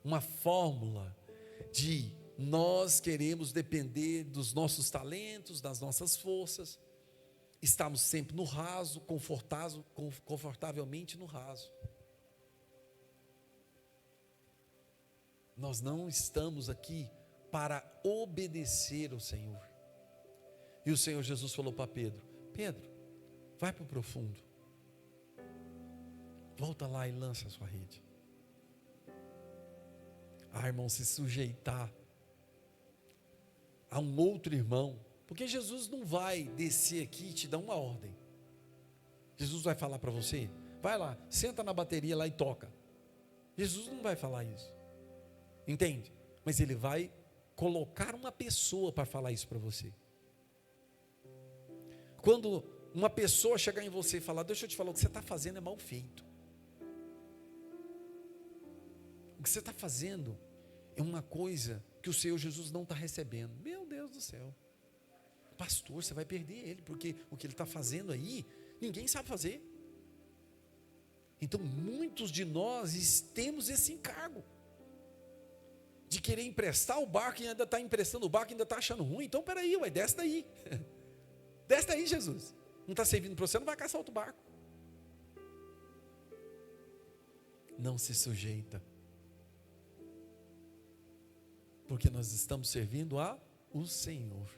uma fórmula de nós queremos depender dos nossos talentos, das nossas forças, estamos sempre no raso, confortavelmente no raso. Nós não estamos aqui para obedecer ao Senhor. E o Senhor Jesus falou para Pedro: Pedro, vai para o profundo, volta lá e lança a sua rede. Irmão, se sujeitar a um outro irmão, porque Jesus não vai descer aqui e te dar uma ordem. Jesus vai falar para você: vai lá, senta na bateria lá e toca. Jesus não vai falar isso, entende? Mas Ele vai colocar uma pessoa para falar isso para você. Quando uma pessoa chegar em você e falar: deixa eu te falar, o que você está fazendo é mal feito. O que você está fazendo é uma coisa que o Senhor Jesus não está recebendo. Meu Deus do céu. Pastor, você vai perder ele, porque o que ele está fazendo aí, ninguém sabe fazer. Então, muitos de nós temos esse encargo de querer emprestar o barco e ainda está emprestando o barco e ainda está achando ruim. Então, peraí, desce daí. Desce daí, Jesus. Não está servindo para você, não vai caçar outro barco. Não se sujeita. Porque nós estamos servindo ao Senhor.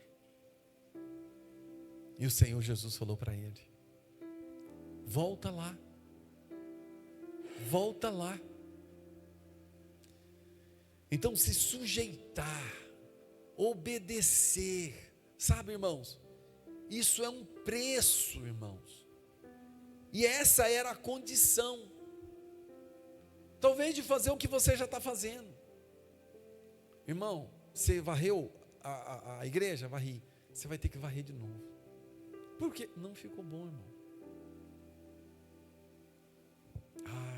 E o Senhor Jesus falou para ele: volta lá. Volta lá. Então, se sujeitar, obedecer, sabe, irmãos, isso é um preço, irmãos. E essa era a condição, talvez, de fazer o que você já está fazendo. Irmão, você varreu a igreja? Varri. Você vai ter que varrer de novo. Por quê? Não ficou bom, irmão.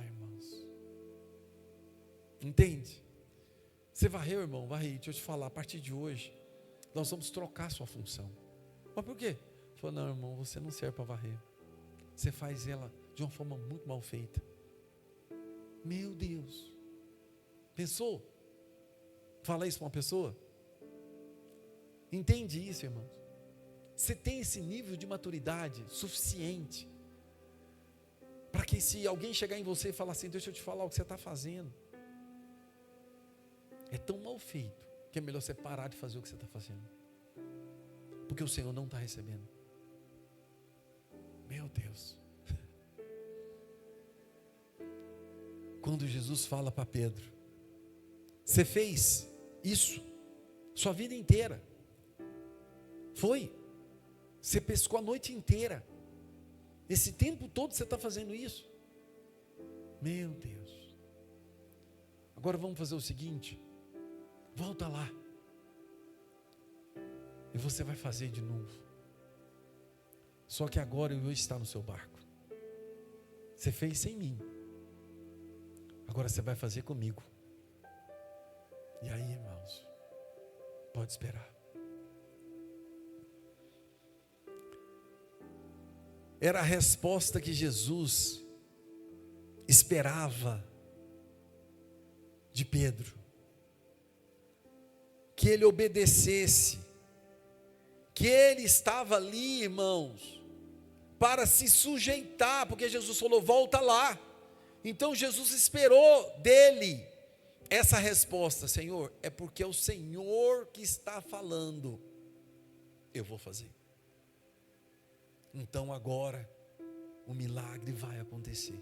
Irmãos. Entende? Você varreu, irmão? Varri. Deixa eu te falar, a partir de hoje, nós vamos trocar a sua função. Mas por quê? Falou: não, irmão, você não serve para varrer. Você faz ela de uma forma muito mal feita. Meu Deus. Pensou? Fala isso para uma pessoa? Entende isso, irmãos? Você tem esse nível de maturidade suficiente para que, se alguém chegar em você e falar assim: deixa eu te falar o que você está fazendo, é tão mal feito que é melhor você parar de fazer o que você está fazendo, porque o Senhor não está recebendo. Meu Deus. Quando Jesus fala para Pedro: você fez isso sua vida inteira, você pescou a noite inteira, esse tempo todo você está fazendo isso. Meu Deus. Agora vamos fazer o seguinte: volta lá e você vai fazer de novo. Só que agora eu vou estar no seu barco. Você fez sem mim, agora você vai fazer comigo. E aí, irmãos, pode esperar. Era a resposta que Jesus esperava de Pedro, que ele obedecesse, que ele estava ali, irmãos, para se sujeitar, porque Jesus falou: volta lá. Então Jesus esperou dele essa resposta: Senhor, é porque é o Senhor que está falando, eu vou fazer. Então agora o milagre vai acontecer.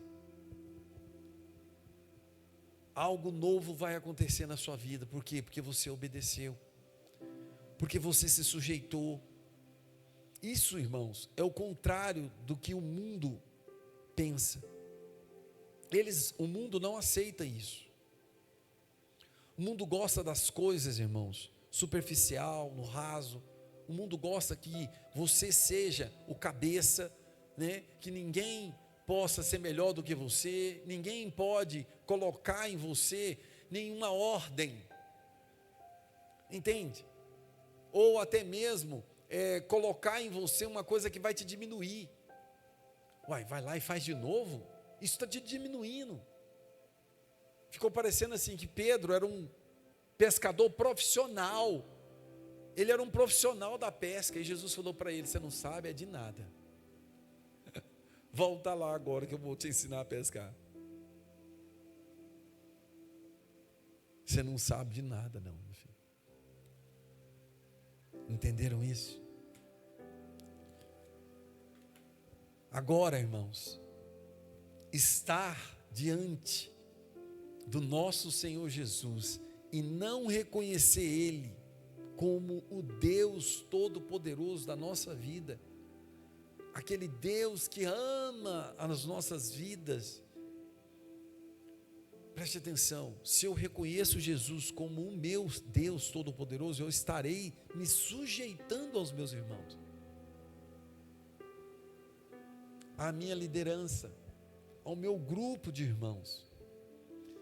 Algo novo vai acontecer na sua vida. Por quê? Porque você obedeceu, porque você se sujeitou. Isso, irmãos, é o contrário do que o mundo pensa. O mundo não aceita isso. O mundo gosta das coisas, irmãos, superficial, no raso. O mundo gosta que você seja o cabeça, né? Que ninguém possa ser melhor do que você, ninguém pode colocar em você nenhuma ordem, entende? Ou até mesmo colocar em você uma coisa que vai te diminuir. Vai lá e faz de novo, isso está te diminuindo. ficou parecendo assim que Pedro era um pescador profissional. Ele era um profissional da pesca. E Jesus falou para ele: você não sabe é de nada. Volta lá agora que eu vou te ensinar a pescar. Você não sabe de nada não, meu filho. Entenderam isso? Agora, irmãos, estar diante do nosso Senhor Jesus e não reconhecer Ele como o Deus Todo-Poderoso da nossa vida, aquele Deus que ama as nossas vidas. Preste atenção, se eu reconheço Jesus como o meu Deus Todo-Poderoso, eu estarei me sujeitando aos meus irmãos, à minha liderança, ao meu grupo de irmãos.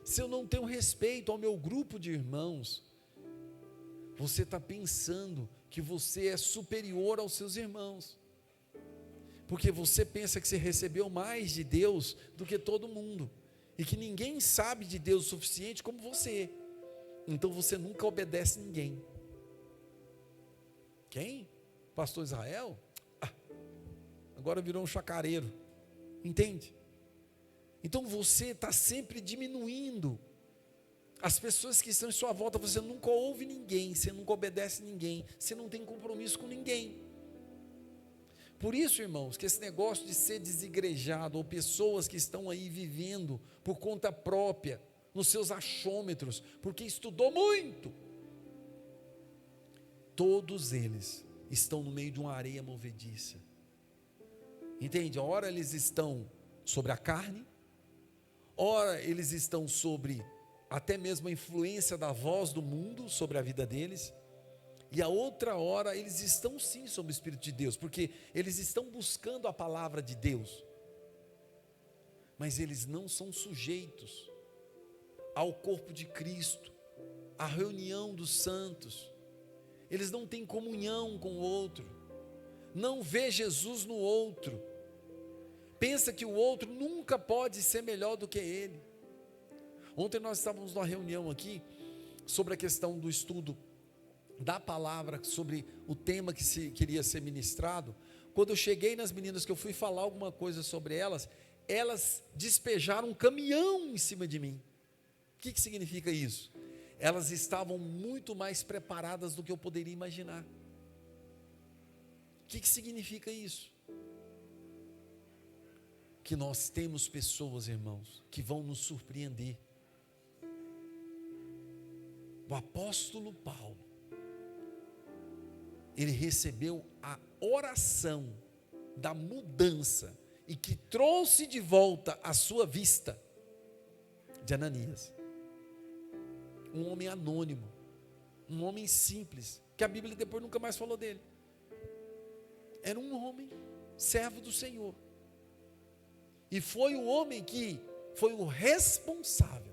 Se eu não tenho respeito ao meu grupo de irmãos, você está pensando que você é superior aos seus irmãos, porque você pensa que você recebeu mais de Deus do que todo mundo, e que ninguém sabe de Deus o suficiente como você. Então você nunca obedece ninguém. Quem? Pastor Israel? Agora virou um chacareiro. Entende? Então você está sempre diminuindo as pessoas que estão em sua volta. Você nunca ouve ninguém, você nunca obedece ninguém, você não tem compromisso com ninguém. Por isso, irmãos, que esse negócio de ser desigrejado, ou pessoas que estão aí vivendo por conta própria, nos seus achômetros, porque estudou muito, todos eles estão no meio de uma areia movediça. Entende? Ora eles estão sobre a carne, ora eles estão sobre até mesmo a influência da voz do mundo sobre a vida deles, e a outra hora eles estão sim sob o Espírito de Deus, porque eles estão buscando a palavra de Deus, mas eles não são sujeitos ao corpo de Cristo, à reunião dos santos. Eles não têm comunhão com o outro, não vê Jesus no outro, pensa que o outro nunca pode ser melhor do que ele. Ontem nós estávamos numa reunião aqui sobre a questão do estudo da palavra, sobre o tema que queria ser ministrado. Quando eu cheguei nas meninas, que eu fui falar alguma coisa sobre elas, elas despejaram um caminhão em cima de mim. O que significa isso? Elas estavam muito mais preparadas do que eu poderia imaginar. O que significa isso? Que nós temos pessoas, irmãos, que vão nos surpreender. O apóstolo Paulo, ele recebeu a oração da mudança e que trouxe de volta a sua vista de Ananias, um homem anônimo, um homem simples, que a Bíblia depois nunca mais falou dele. Era um homem servo do Senhor, e foi o homem que foi o responsável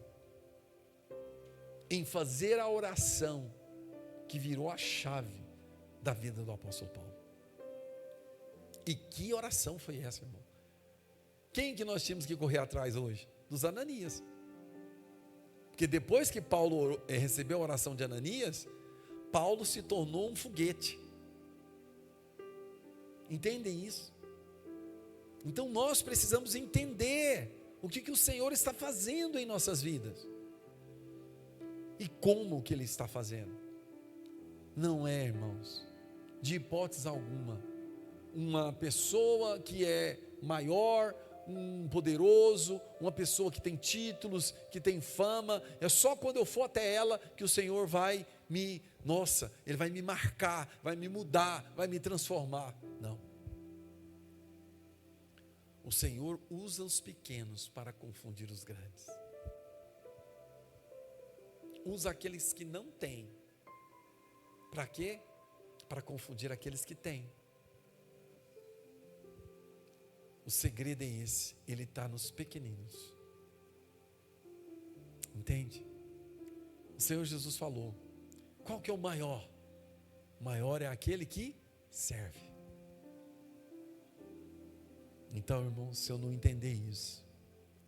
em fazer a oração que virou a chave da vida do apóstolo Paulo. E que oração foi essa, irmão? Quem que nós tínhamos que correr atrás hoje? Dos Ananias. Porque depois que Paulo recebeu a oração de Ananias, Paulo se tornou um foguete. Entendem isso? Então nós precisamos entender o que o Senhor está fazendo em nossas vidas e como que Ele está fazendo. Não é, irmãos, de hipótese alguma, uma pessoa que é maior, um poderoso, uma pessoa que tem títulos, que tem fama, é só quando eu for até ela que o Senhor vai Ele vai me marcar, vai me mudar, vai me transformar. Não. O Senhor usa os pequenos para confundir os grandes. Usa aqueles que não têm. Para quê? Para confundir aqueles que têm. O segredo é esse, Ele está nos pequeninos. Entende? O Senhor Jesus falou, qual que é o maior? O maior é aquele que serve. Então, irmão, se eu não entender isso,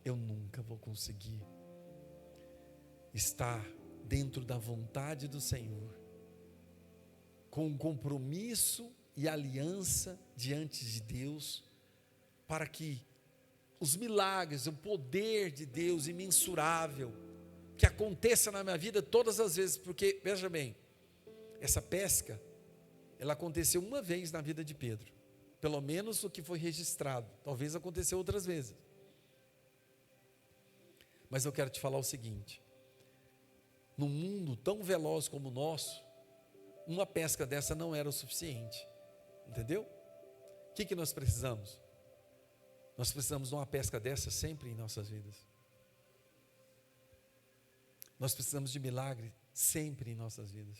eu nunca vou conseguir estar dentro da vontade do Senhor, com um compromisso e aliança diante de Deus, para que os milagres, o poder de Deus imensurável, que aconteça na minha vida todas as vezes, porque, veja bem, essa pesca, ela aconteceu uma vez na vida de Pedro, pelo menos o que foi registrado, talvez aconteceu outras vezes, mas eu quero te falar o seguinte: num mundo tão veloz como o nosso, uma pesca dessa não era o suficiente, entendeu? O que nós precisamos? Nós precisamos de uma pesca dessa sempre em nossas vidas. Nós precisamos de milagre sempre em nossas vidas.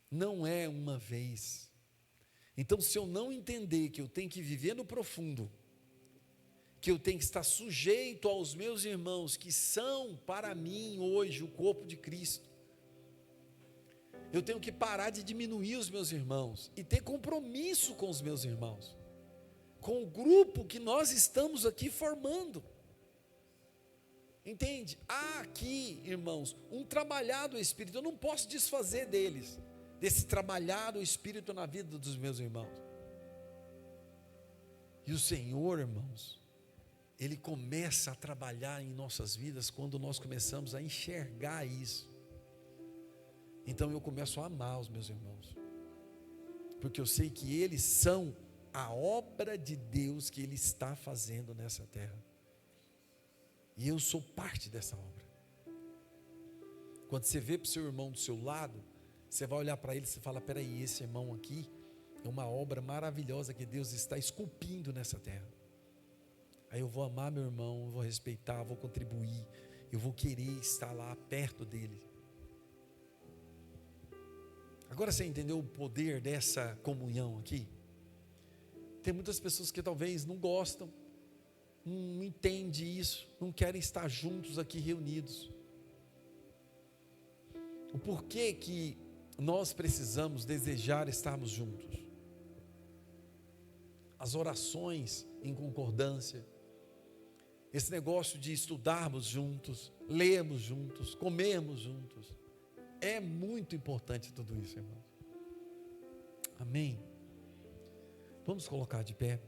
Não é uma vez. Então, se eu não entender que eu tenho que viver no profundo, que eu tenho que estar sujeito aos meus irmãos, que são para mim hoje o corpo de Cristo, eu tenho que parar de diminuir os meus irmãos e ter compromisso com os meus irmãos, com o grupo que nós estamos aqui formando. Entende? Há aqui, irmãos, um trabalhado Espírito. Eu não posso desfazer deles, desse trabalhado Espírito na vida dos meus irmãos. E o Senhor, irmãos, Ele começa a trabalhar em nossas vidas quando nós começamos a enxergar isso. Então eu começo a amar os meus irmãos, porque eu sei que eles são a obra de Deus que Ele está fazendo nessa terra, e eu sou parte dessa obra. Quando você vê para o seu irmão do seu lado, você vai olhar para ele e você fala: peraí, esse irmão aqui é uma obra maravilhosa que Deus está esculpindo nessa terra. Aí eu vou amar meu irmão, eu vou respeitar, vou contribuir, eu vou querer estar lá perto dele. Agora você entendeu o poder dessa comunhão aqui? Tem muitas pessoas que talvez não gostam, não entendem isso, não querem estar juntos aqui reunidos. O porquê que nós precisamos desejar estarmos juntos? As orações em concordância, esse negócio de estudarmos juntos, lermos juntos, comermos juntos, é muito importante tudo isso, irmãos. Amém? Vamos colocar de pé.